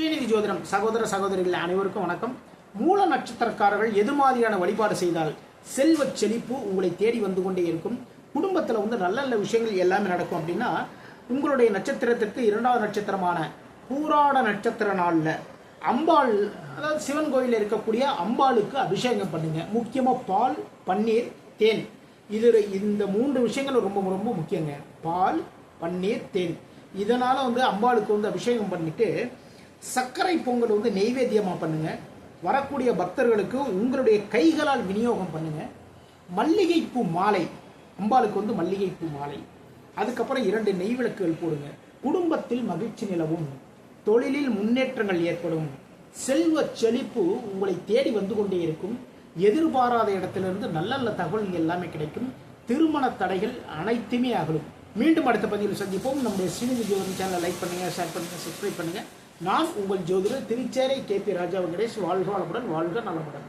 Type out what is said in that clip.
ஸ்ரீநிதி ஜோதிடம் சகோதர சகோதரிகள் அனைவருக்கும் வணக்கம். மூல நட்சத்திரக்காரர்கள் எது மாதிரியான வழிபாடு செய்தால் செல்வ செழிப்பு உங்களை தேடி வந்து கொண்டே இருக்கும், குடும்பத்தில் நல்ல நல்ல விஷயங்கள் எல்லாமே நடக்கும் அப்படின்னா, உங்களுடைய நட்சத்திரத்திற்கு இரண்டாவது நட்சத்திரமான பூராட நட்சத்திர நாளில் அம்பாள், அதாவது சிவன் கோயிலில் இருக்கக்கூடிய அம்பாளுக்கு அபிஷேகம் பண்ணுங்க. முக்கியமாக பால், பன்னீர், தேன், இந்த மூன்று விஷயங்கள் ரொம்ப ரொம்ப முக்கியங்க. பால், பன்னீர், தேன். இதனால் அம்பாளுக்கு அபிஷேகம் பண்ணிட்டு சர்க்கரை பொங்கல் நெய்வேத்தியமாக பண்ணுங்க. வரக்கூடிய பக்தர்களுக்கு உங்களுடைய கைகளால் விநியோகம் பண்ணுங்க. மல்லிகைப்பூ மாலை, அம்பாளுக்கு மல்லிகைப்பூ மாலை, அதுக்கப்புறம் 2 நெய் விளக்குகள் போடுங்க. குடும்பத்தில் மகிழ்ச்சி நிலவும், தொழிலில் முன்னேற்றங்கள் ஏற்படும், செல்வ செழிப்பு உங்களை தேடி வந்து கொண்டே இருக்கும். எதிர்பாராத இடத்திலிருந்து நல்ல நல்ல தகவல்கள் எல்லாமே கிடைக்கும். திருமண தடைகள் அனைத்துமே அகலும். மீண்டும் அடுத்த பதிவில் சந்திப்போம். நம்முடைய ஸ்ரீநிதி ஜோதிடம் சேனலை லைக் பண்ணுங்க, ஷேர் பண்ணுங்க, சப்ஸ்கிரைப் பண்ணுங்க. நான் உங்கள் ஜோதிடர் திருச்சேரை KP ராஜா வெங்கடேஷ். வாழ்க வளமுடன், வாழ்க நலமுடன்.